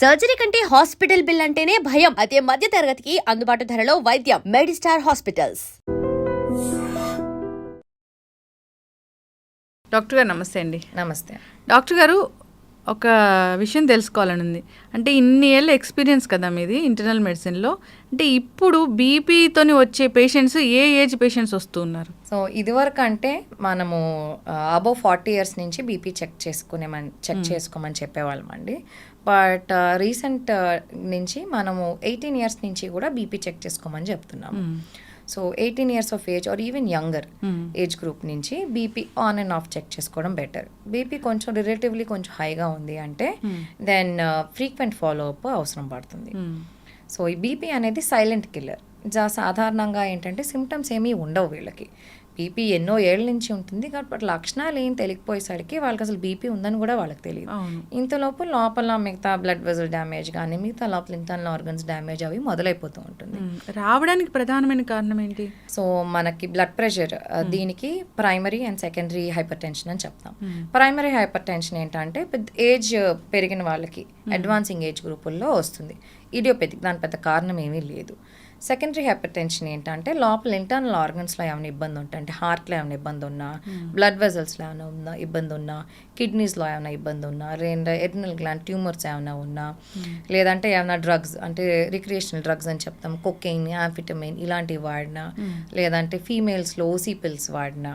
Surgery కంటే hospital bill అంటేనే భయం. అదే మధ్య తరగతికి అందుబాటు ధరలో వైద్యం. Medistar hospitals. డాక్టర్ గారు నమస్తే అండి. నమస్తే డాక్టర్ గారు, ఒక విషయం తెలుసుకోవాలని ఉంది. అంటే ఇన్ని ఏళ్ళ ఎక్స్పీరియన్స్ కదా మీది ఇంటర్నల్ మెడిసిన్లో. అంటే ఇప్పుడు బీపీతోని వచ్చే పేషెంట్స్ ఏ ఏజ్ పేషెంట్స్ వస్తూ ఉన్నారు? సో ఇదివరకు అంటే మనము అబౌవ్ 40 ఇయర్స్ నుంచి బీపీ చెక్ చేసుకోమని చెప్పేవాళ్ళం అండి. బట్ రీసెంట్ నుంచి మనము 18 ఇయర్స్ నుంచి కూడా బీపీ చెక్ చేసుకోమని చెప్తున్నాము. So 18 years of age or even younger age group నుంచి BP on and off check చేసుకోవడం బెటర్. బీపీ కొంచెం రిలేటివ్లీ కొంచెం హైగా ఉంది అంటే దెన్ ఫ్రీక్వెంట్ ఫాలో అప్ అవసరం పడుతుంది. సో ఈ బీపీ అనేది సైలెంట్ కిల్లర్. సాధారణంగా ఏంటంటే సిమ్టమ్స్ ఏమీ ఉండవు వీళ్ళకి. బీపీ ఎన్నో ఏళ్ళ నుంచి ఉంటుంది కాబట్టి లక్షణాలు ఏం తెలియకపోయేసరికి వాళ్ళకి అసలు బీపీ ఉందని కూడా వాళ్ళకి తెలియదు. ఇంతలోపు లోపల మిగతా బ్లడ్ వెజల్ డ్యామేజ్ కానీ మిగతా లోపల ఇంటర్నల్ ఆర్గన్స్ డ్యామేజ్ అవి మొదలైపోతూ ఉంటుంది. రావడానికి ప్రధానమైన కారణం ఏంటి? సో మనకి బ్లడ్ ప్రెషర్, దీనికి primary and secondary hyper tension అని చెప్తాం. ప్రైమరీ హైపర్ టెన్షన్ ఏంటంటే ఏజ్ పెరిగిన వాళ్ళకి అడ్వాన్సింగ్ ఏజ్ గ్రూపుల్లో వస్తుంది. ఇడియోపెథిక్, దాని పెద్ద కారణం ఏమీ లేదు. సెకండరీ హైపర్ టెన్షన్ ఏంటంటే లోపల ఇంటర్నల్ ఆర్గన్స్లో ఏమైనా ఇబ్బంది ఉంటే, అంటే హార్ట్లో ఏమైనా ఇబ్బంది ఉన్నా, బ్లడ్ వెజల్స్లో ఏమైనా ఇబ్బంది ఉన్నా, కిడ్నీస్లో ఏమైనా ఇబ్బంది ఉన్నా, ఎడ్రినల్ గ్లాండ్ ట్యూమర్స్ ఏమైనా ఉన్నా, లేదంటే ఏమైనా డ్రగ్స్ అంటే రిక్రియేషనల్ డ్రగ్స్ అని చెప్తాం, కొకెయిన్, యాంఫిటమైన్ ఇలాంటివి వాడినా, లేదంటే ఫీమేల్స్లో ఓసీ పిల్స్ వాడినా,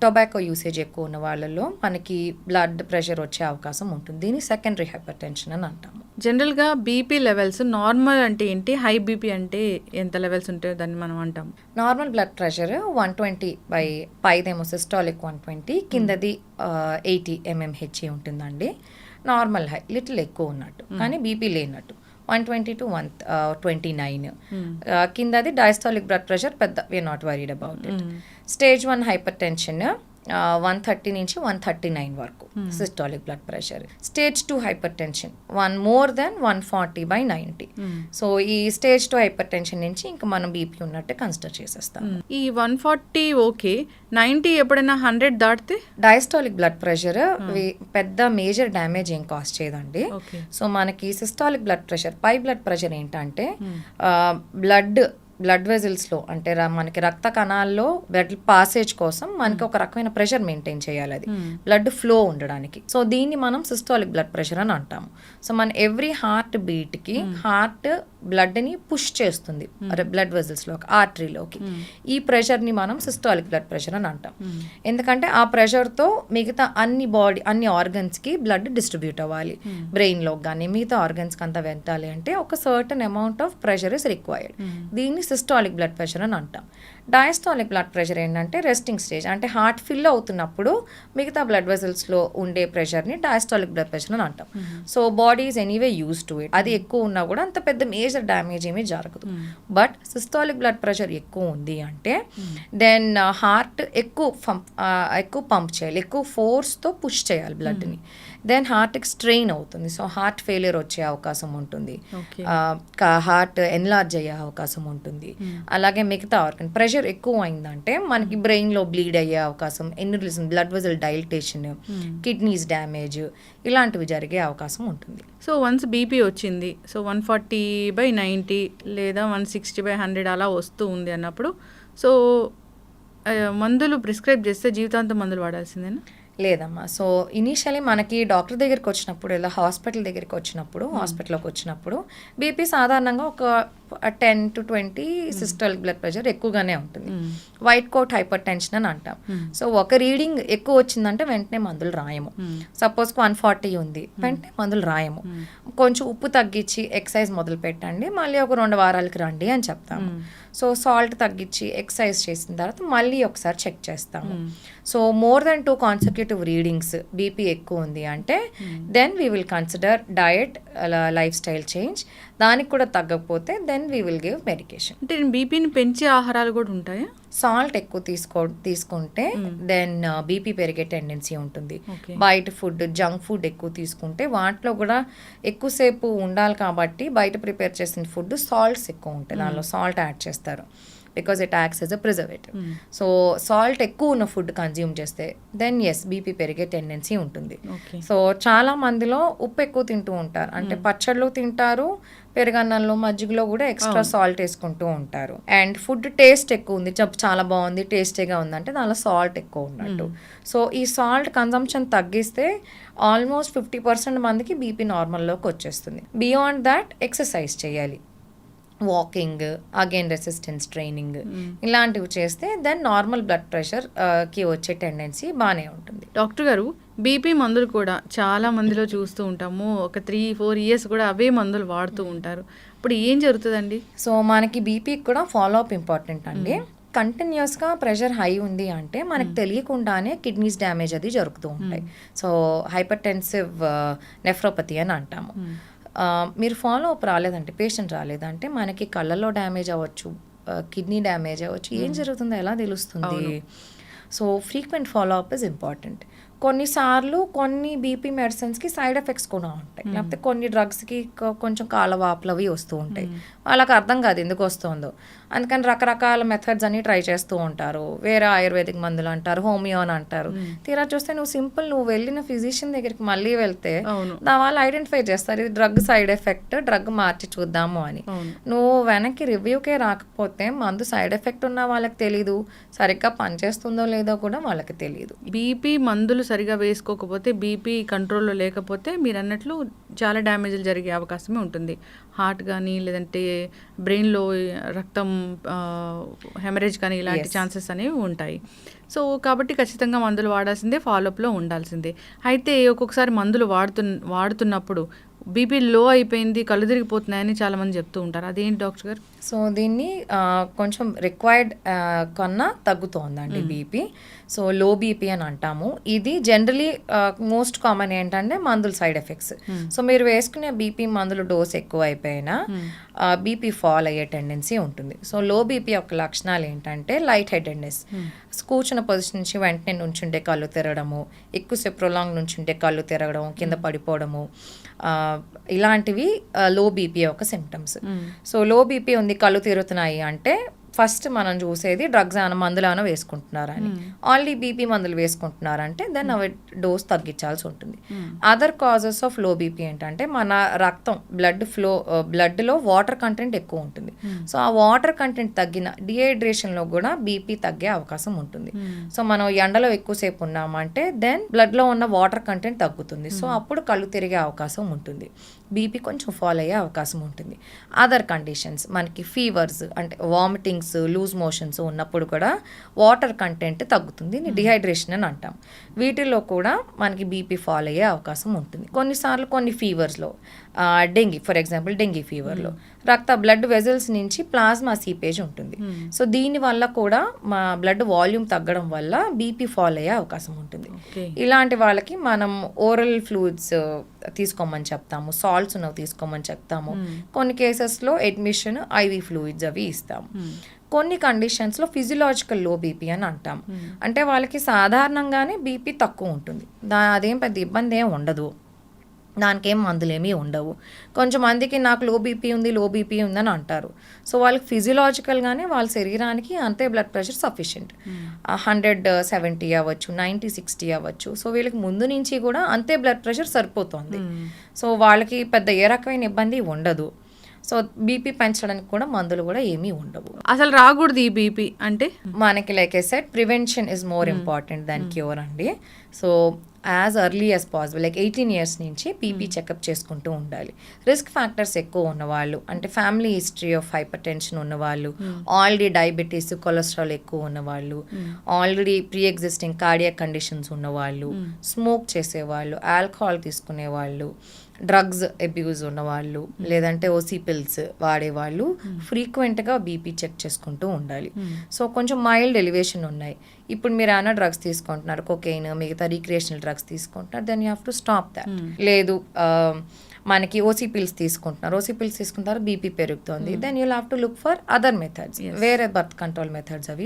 టొబాకో యూసేజ్ ఎక్కువ ఉన్న వాళ్ళలో మనకి బ్లడ్ ప్రెషర్ వచ్చే అవకాశం ఉంటుంది. దీన్ని సెకండరీ హైపర్ టెన్షన్ అని అంటాము. జనరల్గా బీపీ లెవెల్స్ నార్మల్ అంటే ఏంటి, హై బీపీ అంటే ఎంత లెవెల్స్ ఉంటాయో దాన్ని మనం అంటాం. నార్మల్ బ్లడ్ ప్రెషర్ 120 బై పైదేమో సిస్టాలిక్ 120, కిందది 80 mmHg ఉంటుందండి. నార్మల్ హై లిటిల్ ఎక్కువ ఉన్నట్టు, కానీ బీపీ లేనట్టు 120 to 129. కిందది డయాస్టాలిక్ బ్లడ్ ప్రెషర్ పెద్ద, we are not worried about it. Stage 1 hypertension 130 నుంచి 139 వరకు systolic blood pressure. Stage 2 hypertension 1 more than 140 by 90. So ఈ స్టేజ్ 2 హైపర్ టెన్షన్ నుంచి ఇంకా మనం బీపీ ఉన్నట్టే కన్సిడర్ చేసేస్తాం. ఈ 140 ఓకే, 90 ఎప్పుడైనా 100 దాటితే డయాస్టాలిక్ బ్లడ్ ప్రెషర్ పెద్ద మేజర్ డ్యామేజ్ ఏం కాస్ట్ చేయదండి. సో మనకి సిస్టాలిక్ బ్లడ్ ప్రెషర్, పై బ్లడ్ ప్రెషర్ ఏంటంటే బ్లడ్ వెజిల్స్లో అంటే మనకి రక్త కణాల్లో బ్లడ్ పాసేజ్ కోసం మనకి ఒక రకమైన ప్రెషర్ మెయింటైన్ చేయాలి, అది బ్లడ్ ఫ్లో ఉండడానికి. సో దీన్ని మనం సిస్టాలిక్ బ్లడ్ ప్రెషర్ అని అంటాము. సో మన ఎవ్రీ హార్ట్ బీట్కి హార్ట్ బ్లడ్ని పుష్ చేస్తుంది బ్లడ్ వెజిల్స్లోకి, ఆర్టరీలోకి. ఈ ప్రెషర్ని మనం సిస్టాలిక్ బ్లడ్ ప్రెషర్ అని అంటాం. ఎందుకంటే ఆ ప్రెషర్తో మిగతా అన్ని ఆర్గన్స్కి బ్లడ్ డిస్ట్రిబ్యూట్ అవ్వాలి. బ్రెయిన్లోకి కానీ మిగతా ఆర్గన్స్కి అంతా వెళ్తాలి అంటే ఒక certain amount of pressure is required. దీన్ని సిస్టాలిక్ బ్లడ్ ప్రెషర్ అని అంటాం. డయాస్టాలిక్ బ్లడ్ ప్రెషర్ ఏంటంటే రెస్టింగ్ స్టేజ్, అంటే హార్ట్ ఫిల్ అవుతున్నప్పుడు మిగతా బ్లడ్ వెజల్స్లో ఉండే ప్రెషర్ని డయాస్టాలిక్ బ్లడ్ ప్రెషర్ అని అంటాం. So body is anyway use to it. అది ఎక్కువ ఉన్నా కూడా అంత పెద్ద మేజర్ డ్యామేజ్ ఏమీ జరగదు. బట్ సిస్టాలిక్ బ్లడ్ ప్రెషర్ ఎక్కువ ఉంది అంటే దెన్ హార్ట్ ఎక్కువ పంప్ చేయాలి, ఎక్కువ ఫోర్స్తో పుష్ చేయాలి బ్లడ్ని. దెన్ హార్ట్కి స్ట్రెయిన్ అవుతుంది. సో హార్ట్ ఫెయిలియర్ వచ్చే అవకాశం ఉంటుంది, హార్ట్ ఎన్లార్జ్ అయ్యే అవకాశం ఉంటుంది. అలాగే మిగతా ఆర్గన్ ప్రెషర్ ఎక్కువ అయిందంటే మనకి బ్రెయిన్లో బ్లీడ్ అయ్యే అవకాశం, aneurysm, blood vessel dilatation, kidneys damage ఇలాంటివి జరిగే అవకాశం ఉంటుంది. సో వన్స్ బీపీ వచ్చింది, సో 140 by 90 లేదా 160 by 100 అలా వస్తూ ఉంది అన్నప్పుడు సో మందులు ప్రిస్క్రైబ్ చేస్తే జీవితాంతం మందులు వాడాల్సిందేనా? లేదమ్మా. సో ఇనీషియలీ మనకి డాక్టర్ దగ్గరికి వచ్చినప్పుడు, ఇలా హాస్పిటల్లోకి వచ్చినప్పుడు బీపీ సాధారణంగా ఒక 10 to 20 సిస్టాలిక్ బ్లడ్ ప్రెషర్ ఎక్కువగానే ఉంటుంది. వైట్ కోట్ హైపర్ టెన్షన్ అని అంటాం. సో ఒక రీడింగ్ ఎక్కువ వచ్చిందంటే వెంటనే మందులు రాయము. సపోజ్ 140 ఉంది, వెంటనే మందులు రాయము. కొంచెం ఉప్పు తగ్గించి ఎక్సర్సైజ్ మొదలు పెట్టండి, మళ్ళీ ఒక 2 వారాలకి రండి అని చెప్తాము. సో సాల్ట్ తగ్గించి ఎక్సర్సైజ్ చేసిన తర్వాత మళ్ళీ ఒకసారి చెక్ చేస్తాము. So more then 2 consecutive readings BP ఎక్కువ ఉంది అంటే then we will consider diet, lifestyle change. దానికి కూడా తగ్గకపోతే then we will give medication. అంటే బీపీని పెంచే ఆహారాలు కూడా ఉంటాయా? సాల్ట్ ఎక్కువ తీసుకుంటే దెన్ బీపీ పెరిగే టెండెన్సీ ఉంటుంది. బయట ఫుడ్, జంక్ ఫుడ్ ఎక్కువ తీసుకుంటే వాటిలో కూడా ఎక్కువసేపు ఉండాలి కాబట్టి బయట ప్రిపేర్ చేసిన ఫుడ్ సాల్ట్స్ ఎక్కువ ఉంటాయి, దానిలో సాల్ట్ యాడ్ చేస్తారు. Because it acts yes a preservative. So salt ఎక్కువ ఉన్న ఫుడ్ కన్జ్యూమ్ చేస్తే దెన్ ఎస్ బీపీ పెరిగే టెండెన్సీ ఉంటుంది. సో చాలా మందిలో ఉప్పు ఎక్కువ తింటూ ఉంటారు, అంటే పచ్చళ్ళు తింటారు, పెరుగన్నంలో మజ్జిగలో కూడా ఎక్స్ట్రా సాల్ట్ వేసుకుంటూ ఉంటారు. అండ్ ఫుడ్ టేస్ట్ ఎక్కువ ఉంది, చాలా బాగుంది, టేస్టీగా ఉందంటే దానిలో సాల్ట్ ఎక్కువ ఉన్నట్టు. సో ఈ సాల్ట్ కన్సంప్షన్ తగ్గిస్తే ఆల్మోస్ట్ 50% మందికి బీపీ నార్మల్లోకి వచ్చేస్తుంది. బియాండ్ దాట్ ఎక్సర్సైజ్ చేయాలి, వాకింగ్, అగైన్ రెసిస్టెన్స్ ట్రైనింగ్, ఇలాంటివి చేస్తే దెన్ నార్మల్ బ్లడ్ ప్రెషర్ కి వచ్చే టెండెన్సీ బాగానే ఉంటుంది. డాక్టర్ గారు, బీపీ మందులు కూడా చాలా మందిలో చూస్తూ ఉంటాము, ఒక 3-4 ఇయర్స్ కూడా అవే మందులు వాడుతూ ఉంటారు. ఇప్పుడు ఏం జరుగుతుందండి? సో మనకి బీపీకి కూడా ఫాలో అప్ ఇంపార్టెంట్ అండి. కంటిన్యూస్గా ప్రెషర్ హై ఉంది అంటే మనకు తెలియకుండానే కిడ్నీస్ డ్యామేజ్ అది జరుగుతూ ఉంటాయి. సో హైపర్టెన్సివ్ నెఫ్రోపతి అని అంటాము. మీరు ఫాలో అప్ రాలేదంటే, పేషెంట్ రాలేదంటే మనకి కళ్ళల్లో డ్యామేజ్ అవ్వచ్చు, కిడ్నీ డ్యామేజ్ అవ్వచ్చు, ఏం జరుగుతుందో ఎలా తెలుస్తుంది? So frequent follow up is important. కొన్నిసార్లు కొన్ని బీపీ మెడిసిన్స్కి సైడ్ ఎఫెక్ట్స్ కూడా ఉంటాయి, లేకపోతే కొన్ని డ్రగ్స్కి కొంచెం కాళ్ళవాపులు అవి వస్తూ ఉంటాయి. వాళ్ళకి అర్థం కాదు ఎందుకు వస్తుందో, అందుకని రకరకాల మెథడ్స్ అన్ని ట్రై చేస్తూ ఉంటారు. వేరే ఆయుర్వేదిక్ మందులు అంటారు, హోమియో అని అంటారు. తీరా చూస్తే నువ్వు వెళ్ళిన ఫిజిషియన్ దగ్గరికి మళ్ళీ వెళ్తే వాళ్ళు ఐడెంటిఫై చేస్తారు ఇది డ్రగ్ సైడ్ ఎఫెక్ట్, డ్రగ్ మార్చి చూద్దాము అని. నువ్వు వెనక్కి రివ్యూకే రాకపోతే మందు సైడ్ ఎఫెక్ట్ ఉన్న వాళ్ళకి తెలీదు, సరిగ్గా పనిచేస్తుందో లేదో కూడా వాళ్ళకి తెలియదు. బీపీ మందులు సరిగా వేసుకోకపోతే, బీపీ కంట్రోల్లో లేకపోతే మీరు అన్నట్లు చాలా డ్యామేజ్లు జరిగే అవకాశమే ఉంటుంది. హార్ట్ కానీ, లేదంటే బ్రెయిన్లో రక్తం హెమరేజ్ కానీ, ఇలాంటి ఛాన్సెస్ అనేవి ఉంటాయి. సో కాబట్టి ఖచ్చితంగా మందులు వాడాల్సిందే, ఫాలోఅప్లో ఉండాల్సిందే. అయితే ఒక్కొక్కసారి మందులు వాడుతున్నప్పుడు బీపీ లో అయిపోయింది, కళ్ళు తిరిగిపోతున్నాయని చాలామంది చెప్తూ ఉంటారు. అదేంటి డాక్టర్ గారు? సో దీన్ని కొంచెం రిక్వైర్డ్ కన్నా తగ్గుతోందండి బీపీ. సో లో బీపీ అని అంటాము. ఇది జనరలీ మోస్ట్ కామన్ ఏంటంటే మందుల సైడ్ ఎఫెక్ట్స్. సో మీరు వేసుకునే బీపీ మందులు డోస్ ఎక్కువ అయిపోయినా బీపీ ఫాల్ అయ్యే టెండెన్సీ ఉంటుంది. సో లో బీపీ యొక్క లక్షణాలు ఏంటంటే లైట్ హెడెడ్నెస్, కూర్చున్న పొజిషన్ నుంచి వెంటనే నుంచుంటే కళ్ళు తిరగడము, ఎక్కువసేపు ప్రొలాంగ్ నుంచుంటే కళ్ళు తిరగడం, కింద పడిపోవడము, ఇలాంటివి లో బీపీ యొక్క సిమ్టమ్స్. సో లో బీపీ ఉంది, కళ్ళు తిరుగుతున్నాయి అంటే ఫస్ట్ మనం చూసేది డ్రగ్స్ ఏమైనా మందులు ఏమైనా వేసుకుంటున్నారా అని. ఆల్రెడీ బీపీ మందులు వేసుకుంటున్నారంటే దెన్ అవి డోస్ తగ్గించాల్సి ఉంటుంది. Other causes of low BP ఏంటంటే మన రక్తం బ్లడ్లో వాటర్ కంటెంట్ ఎక్కువ ఉంటుంది. సో ఆ వాటర్ కంటెంట్ తగ్గిన డిహైడ్రేషన్లో కూడా బీపీ తగ్గే అవకాశం ఉంటుంది. సో మనం ఎండలో ఎక్కువసేపు ఉన్నామంటే దెన్ బ్లడ్లో ఉన్న వాటర్ కంటెంట్ తగ్గుతుంది. సో అప్పుడు కళ్ళు తిరిగే అవకాశం ఉంటుంది, బీపీ కొంచెం ఫాల్ అయ్యే అవకాశం ఉంటుంది. అదర్ కండిషన్స్ మనకి ఫీవర్స్ అంటే వామిటింగ్స్, లూజ్ మోషన్స్ ఉన్నప్పుడు కూడా వాటర్ కంటెంట్ తగ్గుతుంది, డిహైడ్రేషన్ అని అంటాం. వీటిల్లో కూడా మనకి బీపీ ఫాల్ అయ్యే అవకాశం ఉంటుంది. కొన్నిసార్లు కొన్ని ఫీవర్స్లో, డెంగీ ఫర్ ఎగ్జాంపుల్, డెంగీ ఫీవర్లో బ్లడ్ వెజల్స్ నుంచి ప్లాస్మా సీపేజ్ ఉంటుంది. సో దీనివల్ల కూడా మా బ్లడ్ వాల్యూమ్ తగ్గడం వల్ల బీపీ ఫాల్ అయ్యే అవకాశం ఉంటుంది. ఇలాంటి వాళ్ళకి మనం ఓరల్ ఫ్లూయిడ్స్ తీసుకోమని చెప్తాము, సాల్ట్స్ ఉన్నవి తీసుకోమని చెప్తాము. కొన్ని కేసెస్లో అడ్మిషన్ ఐవి ఫ్లూయిడ్స్ అవి ఇస్తాము. కొన్ని కండిషన్స్లో ఫిజియలాజికల్ లో బీపీ అని అంటాం, అంటే వాళ్ళకి సాధారణంగానే బీపీ తక్కువ ఉంటుంది, అదేం పెద్ద ఇబ్బంది ఏం ఉండదు, దానికేం మందులేమీ ఉండవు. కొంచెంమందికి నాకు లో బీపీ ఉందని అంటారు. సో వాళ్ళకి ఫిజియలాజికల్గానే వాళ్ళ శరీరానికి అంతే బ్లడ్ ప్రెషర్ సఫిషియెంట్, 170 అవ్వచ్చు, 90-60 అవ్వచ్చు. సో వీళ్ళకి ముందు నుంచి కూడా అంతే బ్లడ్ ప్రెషర్ సరిపోతుంది. సో వాళ్ళకి పెద్ద ఏ రకమైన ఇబ్బంది ఉండదు. సో బీపీ పెంచడానికి కూడా మందులు కూడా ఏమీ ఉండవు. అసలు రాకూడదు ఈ బీపీ అంటే మనకి like I said prevention is more important than cure అండి. So as early as possible, like 18 years నుంచి బీపీ చెకప్ చేసుకుంటూ ఉండాలి. రిస్క్ ఫ్యాక్టర్స్ ఎక్కువ ఉన్నవాళ్ళు, అంటే family history of hypertension ఉన్నవాళ్ళు, ఆల్రెడీ డయాబెటీస్, కొలెస్ట్రాల్ ఎక్కువ ఉన్నవాళ్ళు, already pre existing cardiac conditions ఉన్నవాళ్ళు, స్మోక్ చేసేవాళ్ళు, ఆల్కహాల్ తీసుకునేవాళ్ళు, డ్రగ్స్ అబ్యూజ్ ఉన్నవాళ్ళు, లేదంటే ఓసీ పిల్స్ వాడేవాళ్ళు ఫ్రీక్వెంట్గా బీపీ చెక్ చేసుకుంటూ ఉండాలి. సో కొంచెం మైల్డ్ ఎలివేషన్ ఉన్నాయి, ఇప్పుడు మీరు ఏమైనా డ్రగ్స్ తీసుకుంటున్నారు, కొకైన్ మిగతా రీక్రియేషనల్ డ్రగ్స్ తీసుకుంటున్నారు, then you have to stop that. లేదు మనకి ఓసీ పిల్స్ తీసుకుంటారు, బీపీ పెరుగుతుంది, then you'll have to look for other methods, వేరే బర్త్ కంట్రోల్ మెథడ్స్ అవి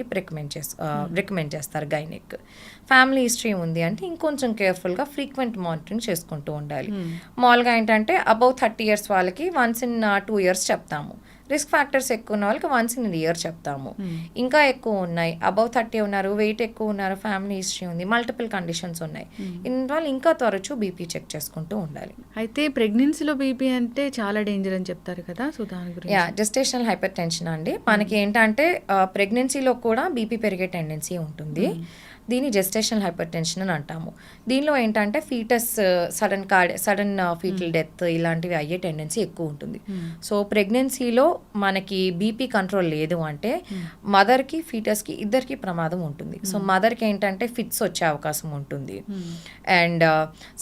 రికమెండ్ చేస్తారు గైనిక్. ఫ్యామిలీ హిస్టరీ ఉంది అంటే ఇంకొంచెం కేర్ఫుల్గా ఫ్రీక్వెంట్ మానిటరింగ్ చేసుకుంటూ ఉండాలి. మామూలుగా ఏంటంటే అబౌవ్ 30 years వాళ్ళకి వన్స్ ఇన్ 2 years చెప్తాము, రిస్క్ ఫ్యాక్టర్స్ ఎక్కువ ఉన్న వాళ్ళకి వన్స్ ఇన్ ఇయర్ చెప్తాము. ఇంకా ఎక్కువ ఉన్నాయి, అబౌవ్ 30 ఉన్నారు, వెయిట్ ఎక్కువ ఉన్నారు, ఫ్యామిలీ హిస్టరీ ఉంది, మల్టిపుల్ కండిషన్స్ ఉన్నాయి, ఇన్ వాళ్ళు ఇంకా తరచూ బీపీ చెక్ చేసుకుంటూ ఉండాలి. అయితే ప్రెగ్నెన్సీలో బీపీ అంటే చాలా డేంజర్ అని చెప్తారు కదా, సో దాని గురించి. జెస్టేషనల్ హైపర్ టెన్షన్ అండి. మనకి ఏంటంటే ప్రెగ్నెన్సీలో కూడా బీపీ పెరిగే టెండెన్సీ ఉంటుంది. దీన్ని జెస్టేషనల్ హైపర్ టెన్షన్ అని అంటాము. దీనిలో ఏంటంటే ఫీటస్ సడన్ ఫీటల్ డెత్ ఇలాంటివి అయ్యే టెండెన్సీ ఎక్కువ ఉంటుంది. సో ప్రెగ్నెన్సీలో మనకి బీపీ కంట్రోల్ లేదు అంటే మదర్కి ఫీటస్కి ఇద్దరికి ప్రమాదం ఉంటుంది. సో మదర్కి ఏంటంటే ఫిట్స్ వచ్చే అవకాశం ఉంటుంది, అండ్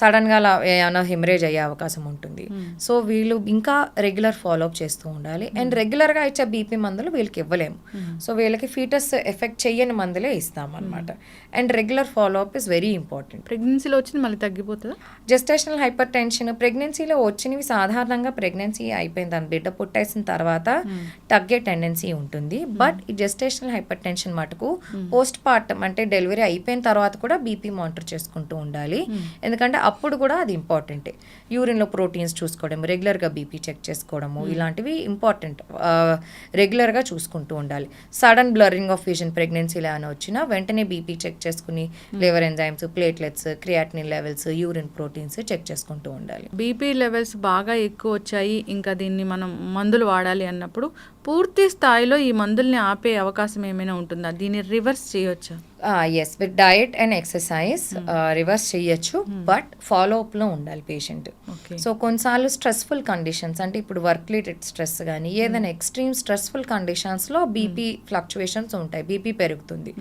సడన్గా అలా ఏమైనా హెమరేజ్ అయ్యే అవకాశం ఉంటుంది. సో వీళ్ళు ఇంకా రెగ్యులర్ ఫాలోఅప్ చేస్తూ ఉండాలి. అండ్ రెగ్యులర్గా ఇచ్చే బీపీ మందులు వీళ్ళకి ఇవ్వలేము. సో వీళ్ళకి ఫీటస్ ఎఫెక్ట్ చెయ్యని మందులే ఇస్తాం అనమాట. And regular follow up is very important. ప్రెగ్నెన్సీలో వచ్చింది మళ్ళీ తగ్గిపోతుందా? జెస్టేషనల్ హైపర్ టెన్షన్ ప్రెగ్నెన్సీలో వచ్చినవి సాధారణంగా ప్రెగ్నెన్సీ అయిపోయిన దాని బిడ్డ పుట్టేసిన తర్వాత తగ్గే టెండెన్సీ ఉంటుంది. బట్ ఈ జెస్టేషనల్ హైపర్ టెన్షన్ మటుకు పోస్ట్ పార్టమ్ అంటే డెలివరీ అయిపోయిన తర్వాత కూడా బీపీ మానిటర్ చేసుకుంటూ ఉండాలి. ఎందుకంటే అప్పుడు కూడా అది ఇంపార్టెంటే. యూరిన్లో ప్రోటీన్స్ చూసుకోవడం, రెగ్యులర్గా బీపీ చెక్ చేసుకోవడము ఇలాంటివి ఇంపార్టెంట్. రెగ్యులర్గా చూసుకుంటూ ఉండాలి. సడన్ బ్లరింగ్ ఆఫ్ విజన్ ప్రెగ్నెన్సీలో ఏమైనా వచ్చినా వెంటనే బీపీ చెక్ చేసుకుని liver enzymes, platelets, creatinine levels, urine proteins check చేసుకుంటూ ఉండాలి. బీపీ లెవెల్స్ బాగా ఎక్కువ వచ్చాయి, ఇంకా దీన్ని మనం మందులు వాడాలి అన్నప్పుడు పూర్తి స్థాయిలో ఈ మందుల్ని ఆపే అవకాశం ఏమైనా ఉంటుందా? దీన్ని రివర్స్ చేయొచ్చా? Yes, with diet and exercise reverse చేయొచ్చు, బట్ ఫాలోఅప్లో ఉండాలి పేషెంట్. సో కొన్నిసార్లు స్ట్రెస్ఫుల్ కండిషన్స్ అంటే ఇప్పుడు వర్క్ రిలేటెడ్ స్ట్రెస్ కానీ ఏదైనా ఎక్స్ట్రీమ్ స్ట్రెస్ఫుల్ కండిషన్స్లో బీపీ ఫ్లక్చువేషన్స్ ఉంటాయి, బీపీ పెరుగుతుంది.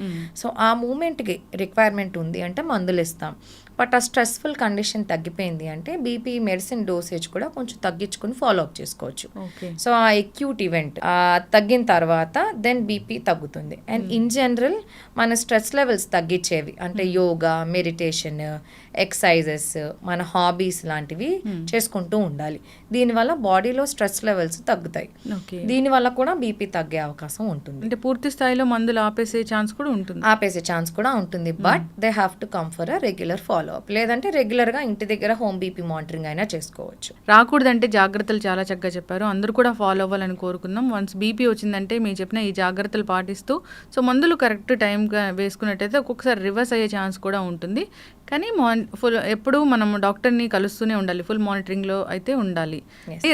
సో ఆ మూమెంట్కి రిక్వైర్మెంట్ ఉంది అంటే మందులు ఇస్తాం. బట్ ఆ స్ట్రెస్ఫుల్ కండిషన్ తగ్గిపోయింది అంటే బీపీ మెడిసిన్ డోసేజ్ కూడా కొంచెం తగ్గించుకుని ఫాలోఅప్ చేసుకోవచ్చు. సో ఆ అక్యూట్ ఈవెంట్ తగ్గిన తర్వాత దెన్ బీపీ తగ్గుతుంది. అండ్ ఇన్ జనరల్ మన స్ట్రెస్ లెవెల్స్ తగ్గించేవి అంటే యోగా, మెడిటేషన్, ఎక్సర్సైజెస్, మన హాబీస్ లాంటివి చేసుకుంటూ ఉండాలి. దీనివల్ల బాడీలో స్ట్రెస్ లెవెల్స్ తగ్గుతాయి. దీనివల్ల కూడా బీపీ తగ్గే అవకాశం ఉంటుంది. అంటే పూర్తి స్థాయిలో మందులు ఆపేసే ఛాన్స్ కూడా ఉంటుంది. But they have to come for a regular follow up. లేదంటే రెగ్యులర్గా ఇంటి దగ్గర హోమ్ బీపీ మానిటరింగ్ అయినా చేసుకోవచ్చు. రాకూడదంటే జాగ్రత్తలు చాలా చక్కగా చెప్పారు, అందరూ కూడా ఫాలో అవ్వాలని కోరుకుందాం. వన్స్ బీపీ వచ్చిందంటే మీరు చెప్పిన ఈ జాగ్రత్తలు పాటిస్తూ సో మందులు కరెక్ట్ టైంగా వేసుకున్నట్టయితే ఒక్కొక్కసారి రివర్స్ అయ్యే ఛాన్స్ కూడా ఉంటుంది. కానీ ఫుల్ ఎప్పుడు మనం డాక్టర్ని కలుస్తూనే ఉండాలి, ఫుల్ మానిటరింగ్లో అయితే ఉండాలి.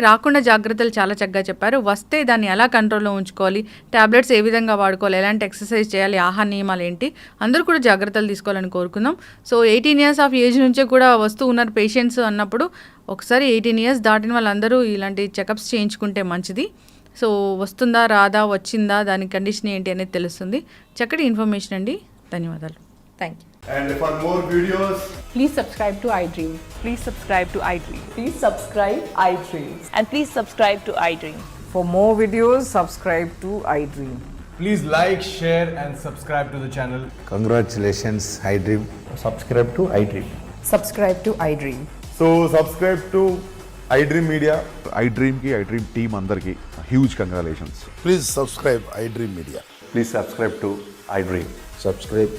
రాకుండా జాగ్రత్తలు చాలా చక్కగా చెప్పారు. వస్తే దాన్ని ఎలా కంట్రోల్లో ఉంచుకోవాలి, టాబ్లెట్స్ ఏ విధంగా వాడుకోవాలి, ఎలాంటి ఎక్సర్సైజ్ చేయాలి, ఆహార నియమాలు ఏంటి, అందరూ కూడా జాగ్రత్తలు తీసుకోవాలని కోరుకుందాం. సో 18 years ఆఫ్ ఏజ్ నుంచే కూడా వస్తూ ఉన్నారు పేషెంట్స్ అన్నప్పుడు ఒకసారి 18 years దాటిన వాళ్ళందరూ ఇలాంటి చెకప్స్ చేయించుకుంటే మంచిది. సో వస్తుందా రాదా, వచ్చిందా, దాని కండిషన్ ఏంటి అనేది తెలుస్తుంది. చక్కటి ఇన్ఫర్మేషన్ అండి, ధన్యవాదాలు. Thank you. And for more videos, Please subscribe to iDream. Please subscribe to iDream. Please subscribe iDream. And please subscribe to iDream. For more videos, subscribe to iDream. please like, share and subscribe to the channel. Congratulations, iDream. subscribe to iDream. Subscribe to iDream. So subscribe to iDream Media. iDream team అందరికి huge congratulations. Please subscribe iDream Media. Please subscribe to iDream. Subscribe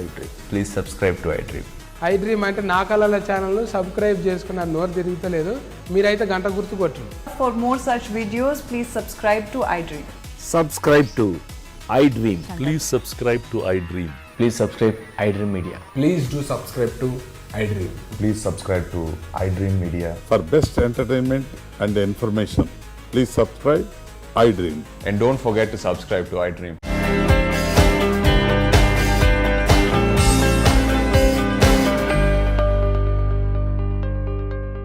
iDream. Please subscribe to iDream. iDream అంటే నా కళల channel subscribe చేసుకున్న నోరు తిరుగుతలేదు, మీరైతే గంట గుర్తు కొట్టండి. For more such videos, please subscribe to iDream. Subscribe to iDream. Please subscribe to iDream. Please subscribe iDream Media. Please do subscribe to iDream. Please subscribe to iDream Media. For best entertainment and information, please subscribe iDream. And don't forget to subscribe to iDream.